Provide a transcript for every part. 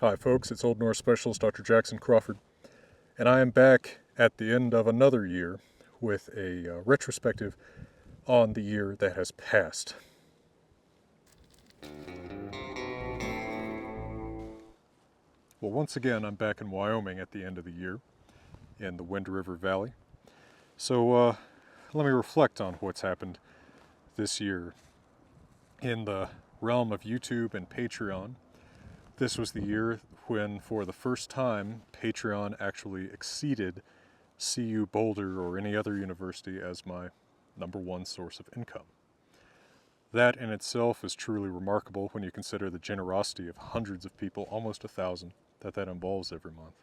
Hi folks, it's Old Norse Specialist Dr. Jackson Crawford, and I am back at the end of another year with a retrospective on the year that has passed. Well, once again, I'm back in Wyoming at the end of the year in the Wind River Valley. So let me reflect on what's happened this year in the realm of YouTube and Patreon. This was the year when, for the first time, Patreon actually exceeded CU Boulder or any other university as my number one source of income. That in itself is truly remarkable when you consider the generosity of hundreds of people, almost 1,000, that involves every month.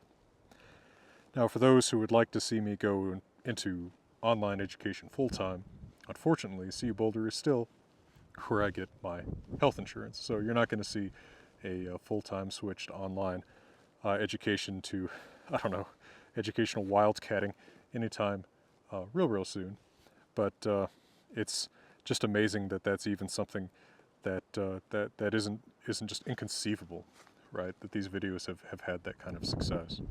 Now, for those who would like to see me go into online education full-time, unfortunately, CU Boulder is still where I get my health insurance, so you're not going to see a full-time switch to online education to, I don't know, educational wildcatting anytime real soon. But it's just amazing that that's even something that isn't just inconceivable, right? That these videos have had that kind of success.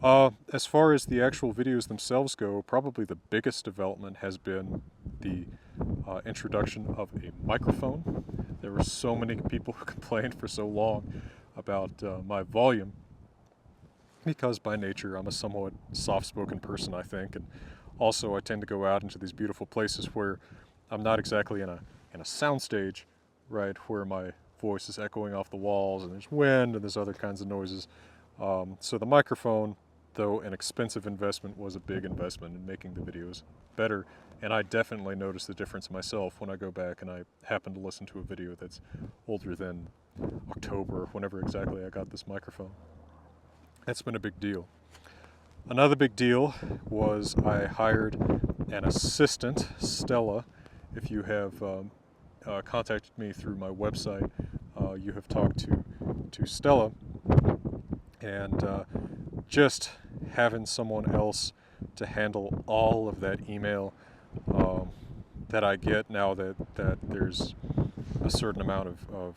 As far as the actual videos themselves go, probably the biggest development has been the introduction of a microphone. There were so many people who complained for so long about my volume, because by nature I'm a somewhat soft-spoken person, I think, and also I tend to go out into these beautiful places where I'm not exactly in a soundstage, right, where my voice is echoing off the walls and there's wind and there's other kinds of noises. So the microphone, though an expensive investment, was a big investment in making the videos better, and I definitely notice the difference myself when I go back and I happen to listen to a video that's older than October, whenever exactly I got this microphone. That's been a big deal. Another big deal was I hired an assistant, Stella. If you have contacted me through my website, you have talked to Stella, and just having someone else to handle all of that email that I get now that there's a certain amount of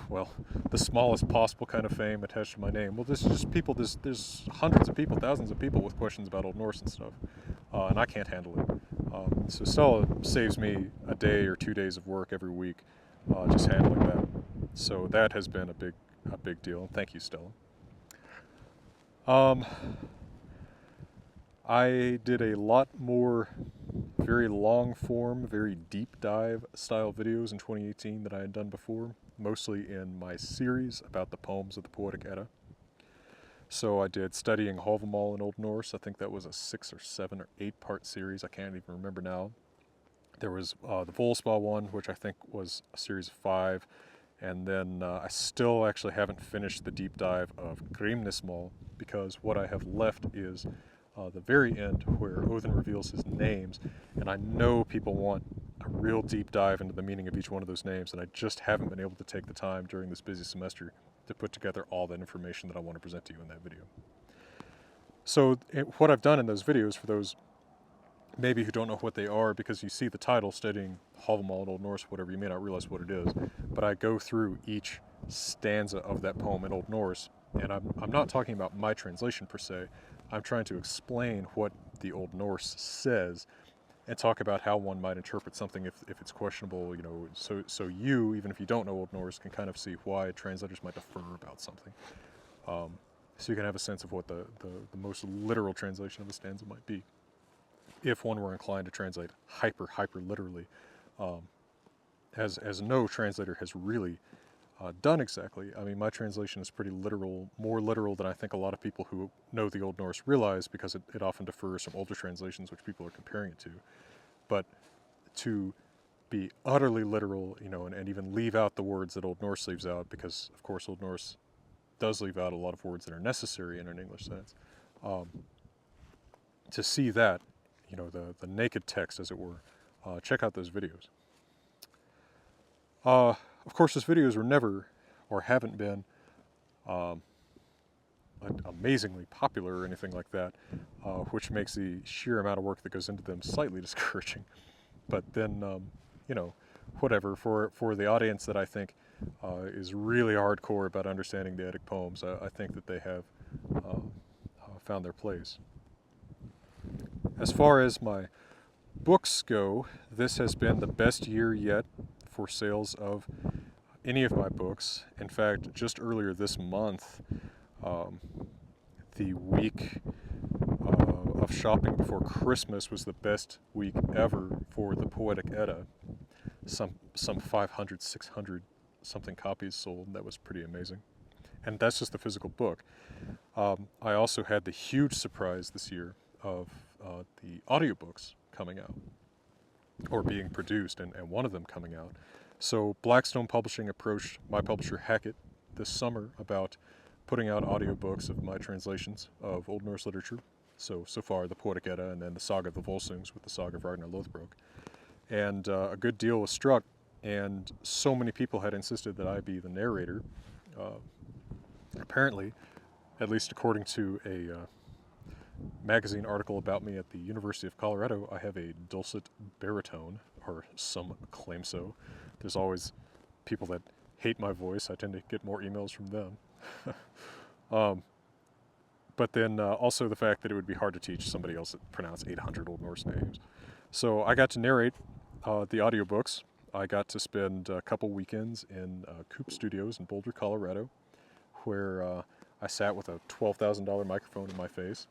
well, the smallest possible kind of fame attached to my name. Well, there's just people, there's hundreds of people, thousands of people with questions about Old Norse and stuff, and I can't handle it. So Stella saves me a day or 2 days of work every week just handling that. So that has been a big deal. Thank you, Stella. I did a lot more very long form, very deep dive style videos in 2018 than I had done before, mostly in my series about the poems of the Poetic Edda. So I did Studying Havamal in Old Norse. I think that was a 6 or 7 or 8 part series. I can't even remember now. There was the Volspa one, which I think was a series of 5. And then I still actually haven't finished the deep dive of Grimnismal, because what I have left is the very end where Odin reveals his names, and I know people want a real deep dive into the meaning of each one of those names, and I just haven't been able to take the time during this busy semester to put together all that information that I want to present to you in that video. So what I've done in those videos, for those maybe who don't know what they are, because you see the title, Studying Havamal in Old Norse, whatever, you may not realize what it is, but I go through each stanza of that poem in Old Norse, and I'm not talking about my translation per se. I'm trying to explain what the Old Norse says and talk about how one might interpret something if it's questionable, so you, even if you don't know Old Norse, can kind of see why translators might differ about something. So you can have a sense of what the most literal translation of the stanza might be, if one were inclined to translate hyper literally, as no translator has really done exactly. I mean, my translation is pretty literal, more literal than I think a lot of people who know the Old Norse realize, because it often differs from older translations which people are comparing it to. But to be utterly literal, and even leave out the words that Old Norse leaves out, because of course Old Norse does leave out a lot of words that are necessary in an English sense. To see that, the naked text, as it were, check out those videos. Of course, those videos were never, or haven't been, amazingly popular or anything like that, which makes the sheer amount of work that goes into them slightly discouraging. But then, whatever, for the audience that I think is really hardcore about understanding the Eddic poems, I think that they have found their place. As far as my books go, this has been the best year yet for sales of any of my books. In fact, just earlier this month, the week of shopping before Christmas was the best week ever for the Poetic Edda. Some 500, 600 something copies sold. That was pretty amazing. And that's just the physical book. I also had the huge surprise this year of the audiobooks coming out, or being produced, and one of them coming out. So Blackstone Publishing approached my publisher Hackett this summer about putting out audiobooks of my translations of Old Norse literature. So far the Poetic Edda, and then the Saga of the Volsungs with the Saga of Ragnar Lothbrok. And a good deal was struck, and so many people had insisted that I be the narrator. Apparently, at least according to a magazine article about me at the University of Colorado, I have a dulcet baritone, or some claim so. There's always people that hate my voice. I tend to get more emails from them. But then also the fact that it would be hard to teach somebody else that pronounced 800 Old Norse names. So I got to narrate the audiobooks. I got to spend a couple weekends in Coop Studios in Boulder, Colorado, where I sat with a $12,000 microphone in my face,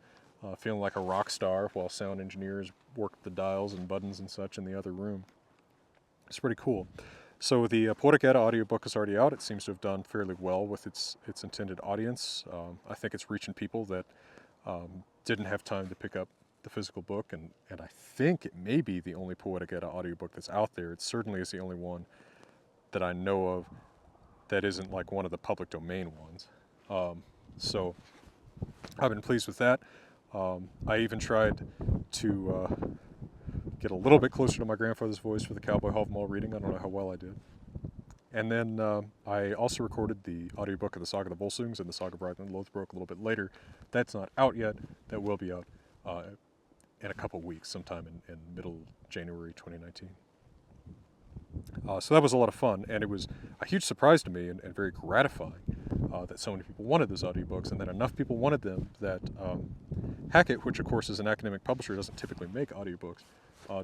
feeling like a rock star while sound engineers worked the dials and buttons and such in the other room. It's pretty cool. So the Poetic Edda audiobook is already out. It seems to have done fairly well with its intended audience. I think it's reaching people that didn't have time to pick up the physical book, and I think it may be the only Poetic Edda audiobook that's out there. It certainly is the only one that I know of that isn't like one of the public domain ones. So I've been pleased with that. I even tried to get a little bit closer to my grandfather's voice for the Cowboy Havamal reading. I don't know how well I did. And then I also recorded the audiobook of the Saga of the Volsungs and the Saga of Ragnar Lothbrok a little bit later. That's not out yet. That will be out in a couple weeks, sometime in middle January 2019. So that was a lot of fun, and it was a huge surprise to me and very gratifying that so many people wanted those audiobooks, and that enough people wanted them that Hackett, which of course is an academic publisher, doesn't typically make audiobooks,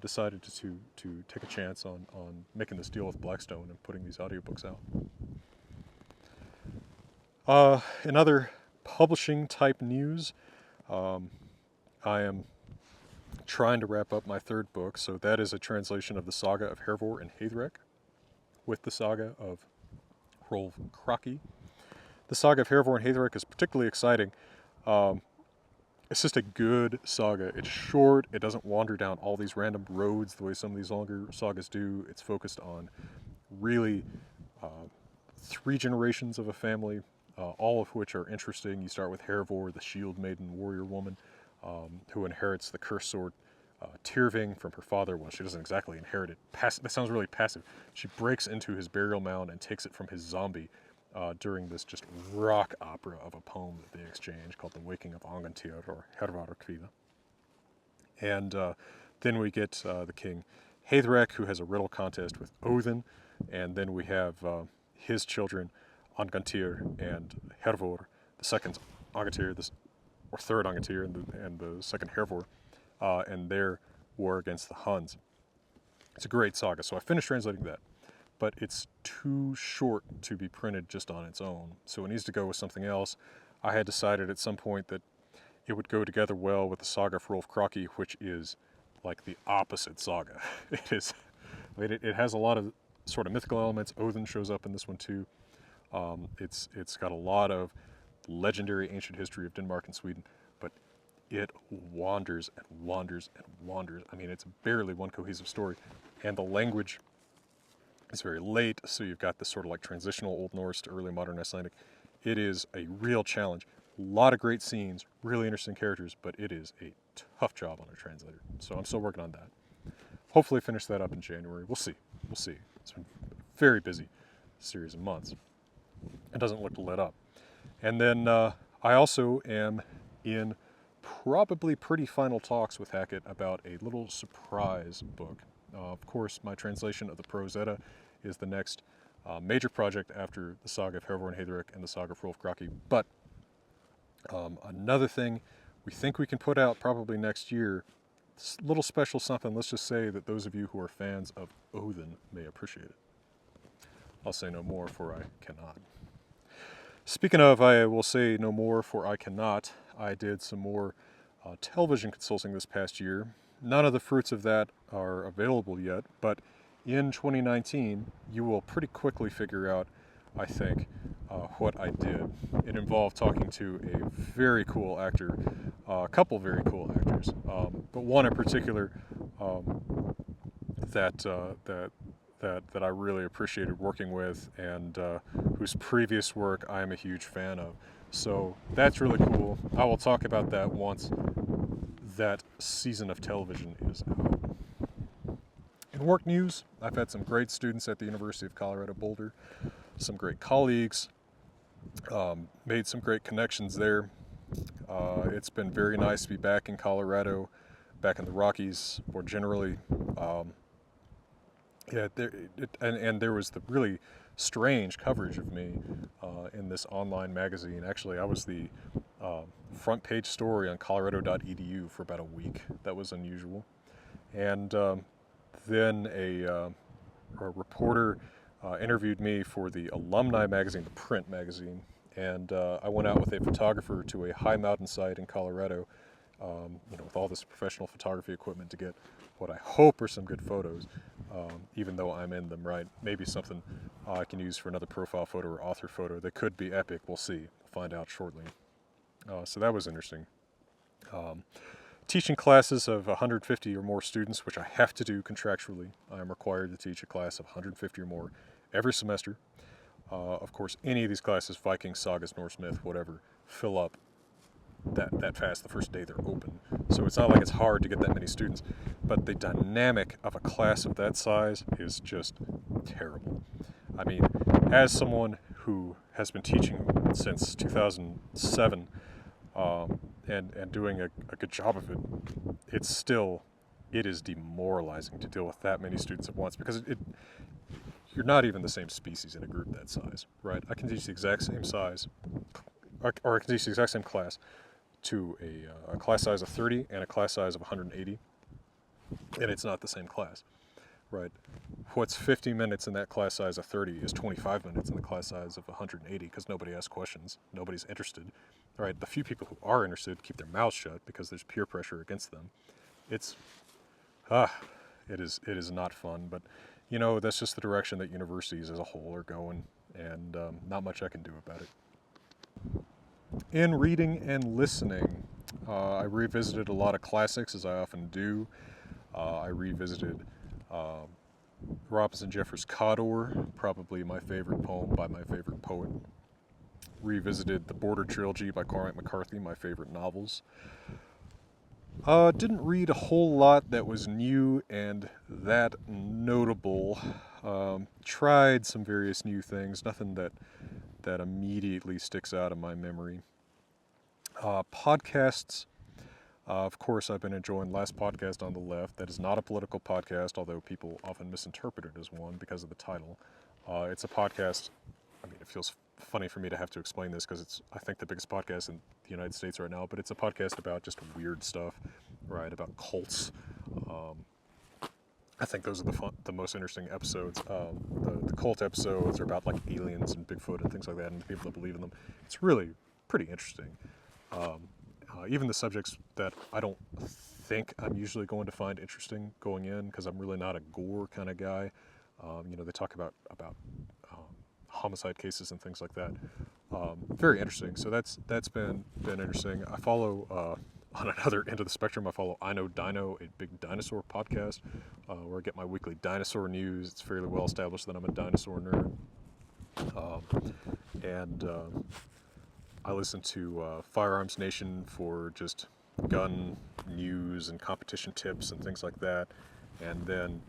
decided to take a chance on making this deal with Blackstone and putting these audiobooks out. In other publishing type news, I am trying to wrap up my third book, so that is a translation of the Saga of Hervor and Haethryek with the Saga of Hrolf Kraki. The Saga of Hervor and Haethryek is particularly exciting. It's just a good saga. It's short, it doesn't wander down all these random roads the way some of these longer sagas do. It's focused on really 3 generations of a family, all of which are interesting. You start with Hervor, the shield maiden warrior woman, who inherits the cursed sword Tyrving from her father. Well, she doesn't exactly inherit it. That sounds really passive. She breaks into his burial mound and takes it from his zombie during this just rock opera of a poem that they exchange called The Waking of Angantyr, or Hervarar. And then we get the king Haethryek, who has a riddle contest with Odin, and then we have his children Angantyr and Hervor, the second Angantyr, or third Angantyr, and the second Hervor, and their war against the Huns. It's a great saga, so I finished translating that, but it's too short to be printed just on its own, so it needs to go with something else. I had decided at some point that it would go together well with the Saga of Hrolf Kraki, which is like the opposite saga. It has a lot of sort of mythical elements. Odin shows up in this one too. It's got a lot of legendary ancient history of Denmark and Sweden, but it wanders and wanders and wanders. I mean, it's barely one cohesive story, and the language is very late, so you've got this sort of like transitional Old Norse to early modern Icelandic. It is a real challenge. A lot of great scenes, really interesting characters, but it is a tough job on a translator. So I'm still working on that. Hopefully finish that up in January. We'll see. It's been a very busy series of months. It doesn't look to let up. And then I also am in probably pretty final talks with Hackett about a little surprise book Of course, my translation of the Prose Edda is the next major project after the saga of Hervor and Haetheric and the saga of Rolf Kraki. But another thing we think we can put out probably next year, little special something, let's just say that those of you who are fans of Odin may appreciate it. I'll say no more, for I cannot. Speaking of, I will say no more, for I cannot. I did some more television consulting this past year. None of the fruits of that are available yet, but in 2019, you will pretty quickly figure out, I think, what I did. It involved talking to a very cool actor, a couple very cool actors, but one in particular that I really appreciated working with, and whose previous work I am a huge fan of. So that's really cool. I will talk about that once that season of television is out. In work news, I've had some great students at the University of Colorado Boulder, some great colleagues, made some great connections there. It's been very nice to be back in Colorado, back in the Rockies more generally. There was the really strange coverage of me in this online magazine. Actually, I was the front page story on colorado.edu for about a week. That was unusual. And then a reporter interviewed me for the alumni magazine, the print magazine. And I went out with a photographer to a high mountain site in Colorado, with all this professional photography equipment to get what I hope are some good photos, even though I'm in them, right? Maybe something I can use for another profile photo or author photo that could be epic. We'll see. We'll find out shortly. So that was interesting. Teaching classes of 150 or more students, which I have to do contractually. I am required to teach a class of 150 or more every semester. Of course, any of these classes, Vikings, Sagas, Norse Myth, whatever, fill up that fast the first day they're open. So it's not like it's hard to get that many students, but the dynamic of a class of that size is just terrible. I mean, as someone who has been teaching since 2007 and doing a good job of it, it is demoralizing to deal with that many students at once, because you're not even the same species in a group that size, right? I can teach the exact same size, or I can teach the exact same class to a class size of 30 and a class size of 180, and it's not the same class, right? What's 50 minutes in that class size of 30 is 25 minutes in the class size of 180, because nobody asks questions, nobody's interested, right? The few people who are interested keep their mouths shut because there's peer pressure against them. It is not fun, but that's just the direction that universities as a whole are going, and not much I can do about it. In reading and listening, I revisited a lot of classics, as I often do. I revisited Robinson Jeffers' Cawdor, probably my favorite poem by my favorite poet. Revisited the Border Trilogy by Cormac McCarthy, my favorite novels. Didn't read a whole lot that was new and that notable. Tried some various new things, nothing that immediately sticks out in my memory. Podcasts. Of course, I've been enjoying Last Podcast on the Left. That is not a political podcast, although people often misinterpret it as one because of the title. It's a podcast. I mean, it feels funny for me to have to explain this because it's, I think, the biggest podcast in the United States right now, but it's a podcast about just weird stuff, right? About cults. I think those are the most interesting episodes. The cult episodes are about like aliens and Bigfoot and things like that, and the people that believe in them. It's really pretty interesting. Even the subjects that I don't think I'm usually going to find interesting going in, because I'm really not a gore kind of guy. They talk about homicide cases and things like that. Very interesting. So that's been interesting. I follow on another end of the spectrum. I follow I Know Dino, a big dinosaur podcast, where I get my weekly dinosaur news. It's fairly well established that I'm a dinosaur nerd. I listen to Firearms Nation for just gun news and competition tips and things like that. And then,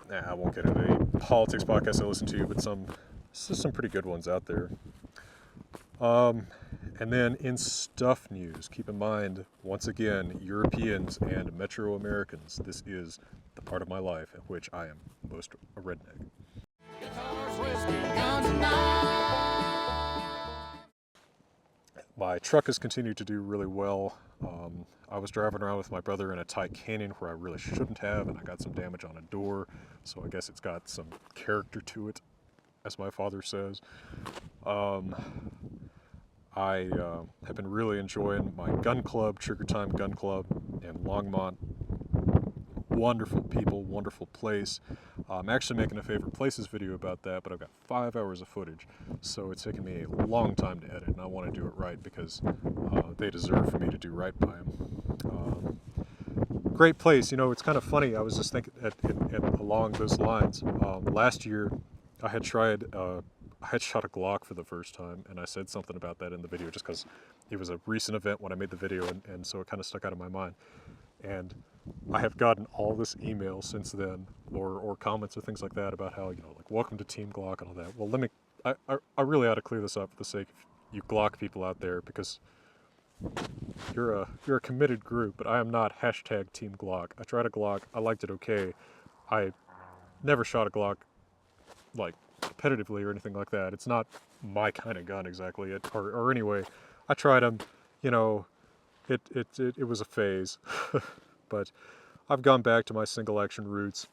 I won't get into any politics podcasts I listen to, but some pretty good ones out there. And then in stuff news, keep in mind, once again, Europeans and Metro Americans, this is the part of my life in which I am most a redneck. My truck has continued to do really well. I was driving around with my brother in a tight canyon where I really shouldn't have, and I got some damage on a door, so I guess it's got some character to it, as my father says. I have been really enjoying my gun club, Trigger Time Gun Club in Longmont. Wonderful people, wonderful place. I'm actually making a favorite places video about that, but I've got 5 hours of footage, so it's taken me a long time to edit, and I want to do it right because they deserve for me to do right by them. Great place. You know, it's kind of funny. I was just thinking along those lines. Last year, I had shot a Glock for the first time, and I said something about that in the video just because it was a recent event when I made the video, and so it kind of stuck out of my mind. And I have gotten all this email since then, or comments or things like that about how, you know, like, welcome to Team Glock and all that. Well, I really ought to clear this up for the sake of you Glock people out there, because you're a committed group, but I am not hashtag Team Glock. I tried a Glock, I liked it okay. I never shot a Glock, like, competitively or anything like that. It's not my kind of gun exactly, or anyway, I tried them, you know, it was a phase. But I've gone back to my single action roots.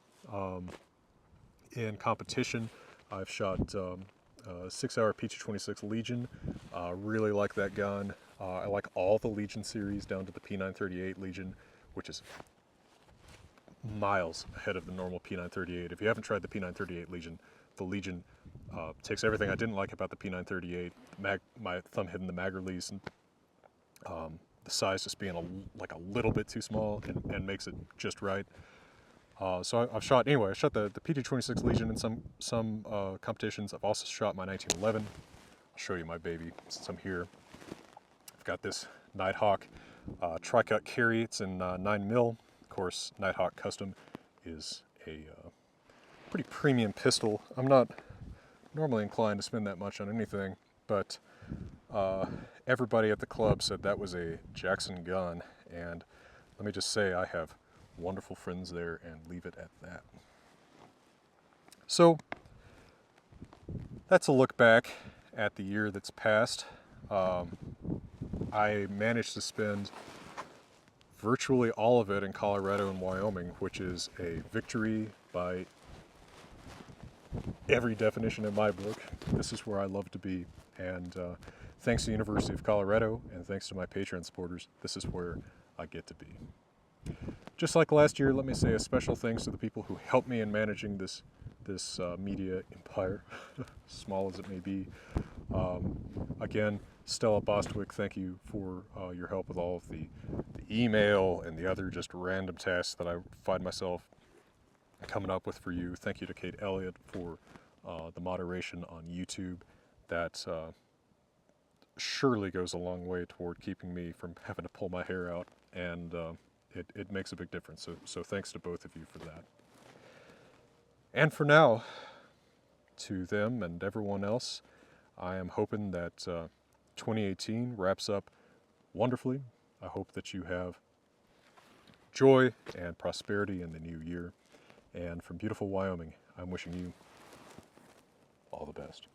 In competition, I've shot 6-hour P226 Legion. Really like that gun. I like all the Legion series down to the P938 Legion, which is miles ahead of the normal P938. If you haven't tried the P938 Legion, the Legion takes everything I didn't like about the P938, my thumb hitting the mag release, and the size just being like a little bit too small, and makes it just right. So I shot the P226 Legion in some competitions. I've also shot my 1911. I'll show you my baby since I'm here. I've got this Nighthawk tri-cut carry. It's in 9mm. Of course, Nighthawk Custom is a pretty premium pistol. I'm not normally inclined to spend that much on anything, but everybody at the club said that was a Jackson gun, and let me just say I have wonderful friends there, and leave it at that. So that's a look back at the year that's passed. I managed to spend virtually all of it in Colorado and Wyoming, which is a victory by every definition in my book. This is where I love to be, and thanks to the University of Colorado and thanks to my Patreon supporters, this is where I get to be. Just like last year, let me say a special thanks to the people who helped me in managing this media empire, small as it may be. Again, Stella Bostwick, thank you for your help with all of the email and the other just random tasks that I find myself coming up with for you. Thank you to Kate Elliott for the moderation on YouTube. That surely goes a long way toward keeping me from having to pull my hair out, and it makes a big difference. So thanks to both of you for that. And for now, to them and everyone else, I am hoping that 2018 wraps up wonderfully. I hope that you have joy and prosperity in the new year. And from beautiful Wyoming, I'm wishing you all the best.